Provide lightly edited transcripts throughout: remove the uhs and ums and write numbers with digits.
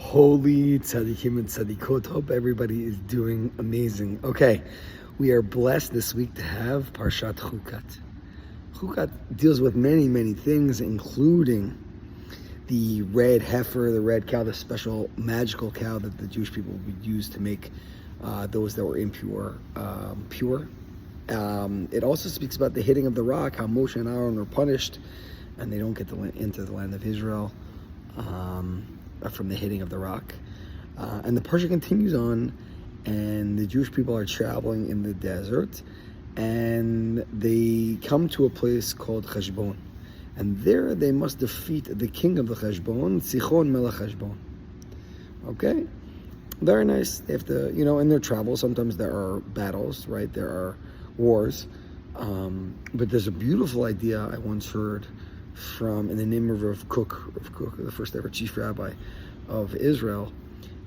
Holy tzaddikim and tzaddikot. Hope everybody is doing amazing. Okay, we are blessed this week to have Parshat Chukat. Chukat deals with many, many things, including the red heifer, the red cow, the special magical cow that the Jewish people would use to make those that were impure pure. It also speaks about the hitting of the rock, how Moshe and Aaron were punished, and they don't get into the land of Israel from the hitting of the rock. And the parsha continues on, and the Jewish people are traveling in the desert, and they come to a place called Cheshbon. And there they must defeat the king of the Cheshbon, Sichon Melech Cheshbon. Okay? Very nice. They have to, in their travel, sometimes there are battles, right? There are wars. But there's a beautiful idea I once heard in the name of Rav Kook, the first ever chief rabbi of Israel,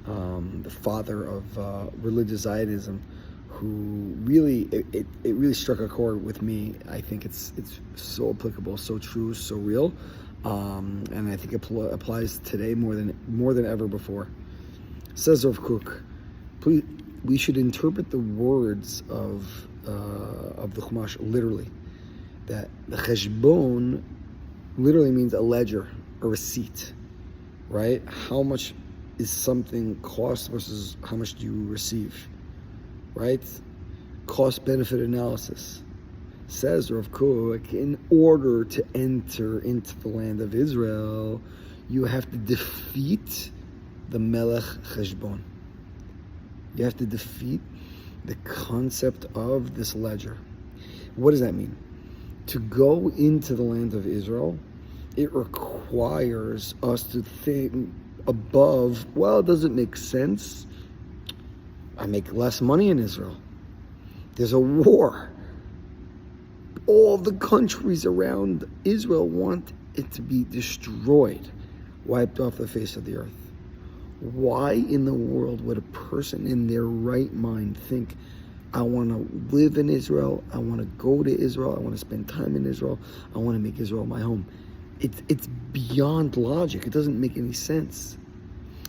the father of religious Zionism, who really, it really struck a chord with me. I think it's so applicable, so true, so real, and I think it applies today more than ever before. Says Rav Kook, please, we should interpret the words of the Chumash literally. That the Cheshbon literally means a ledger, a receipt, right? How much is something cost versus how much do you receive, right? Cost-benefit analysis. Says Rav Kook, in order to enter into the land of Israel, you have to defeat the Melech Cheshbon. You have to defeat the concept of this ledger. What does that mean? To go into the land of Israel, it requires us to think above, well, does it make sense? I make less money in Israel. There's a war. All the countries around Israel want it to be destroyed, wiped off the face of the earth. Why in the world would a person in their right mind think, I want to live in Israel, I want to go to Israel, I want to spend time in Israel, I want to make Israel my home? It's beyond logic. It doesn't make any sense.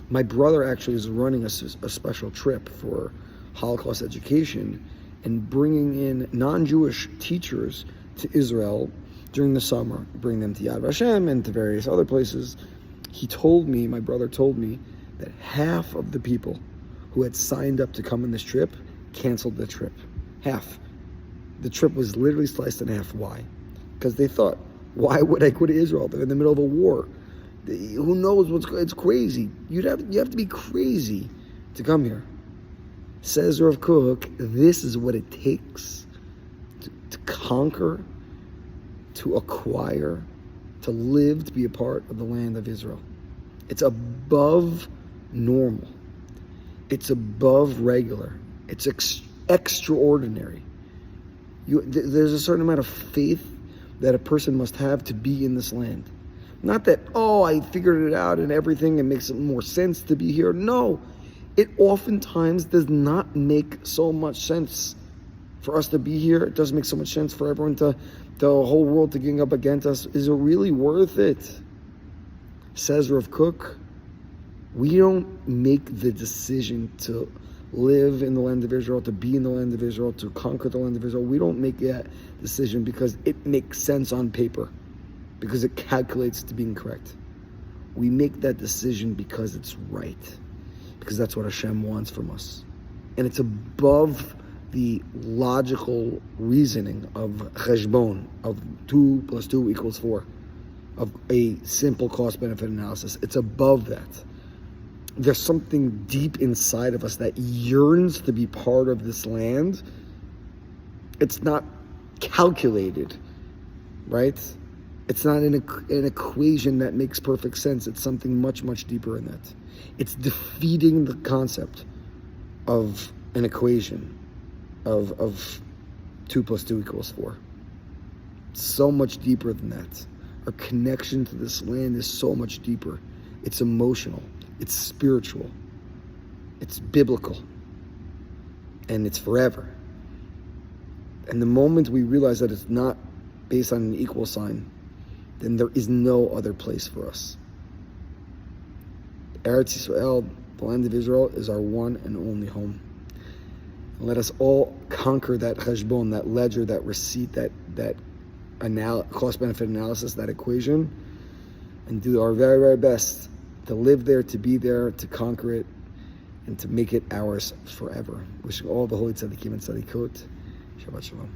My brother actually is running a special trip for Holocaust education and bringing in non-Jewish teachers to Israel during the summer, bring them to Yad Vashem and to various other places. My brother told me, that half of the people who had signed up to come on this trip canceled the trip. Half. The trip was literally sliced in half. Why? Because they thought, why would I go to Israel? They're in the middle of a war. Who knows it's crazy. You have to be crazy to come here. Says Rav Kook, this is what it takes to conquer, to acquire, to live, to be a part of the land of Israel. It's above normal. It's above regular. It's extraordinary. There's a certain amount of faith that a person must have to be in this land. Not that, I figured it out and everything, it makes more sense to be here. No, it oftentimes does not make so much sense for us to be here. It doesn't make so much sense for everyone the whole world to gang up against us. Is it really worth it? Says Rav Kook, we don't make the decision to live in the land of Israel, to be in the land of Israel, to conquer the land of Israel. We don't make that decision because it makes sense on paper, because it calculates to being correct. We make that decision because it's right, because that's what Hashem wants from us. And it's above the logical reasoning of Cheshbon, of 2 + 2 = 4, of a simple cost-benefit analysis. It's above that. There's something deep inside of us that yearns to be part of this land. It's not calculated, right? It's not an equation that makes perfect sense. It's something much, much deeper in that. It's defeating the concept of an equation of 2 + 2 = 4. So much deeper than that. Our connection to this land is so much deeper. It's emotional. It's spiritual. It's biblical. And it's forever. And the moment we realize that it's not based on an equal sign, then there is no other place for us. Eretz Yisrael, the land of Israel, is our one and only home. And let us all conquer that cheshbon, that ledger, that receipt, that cost-benefit analysis, that equation, and do our very, very best to live there, to be there, to conquer it, and to make it ours forever. Wishing all the holy tzaddikim and tzaddikot Shabbat Shalom.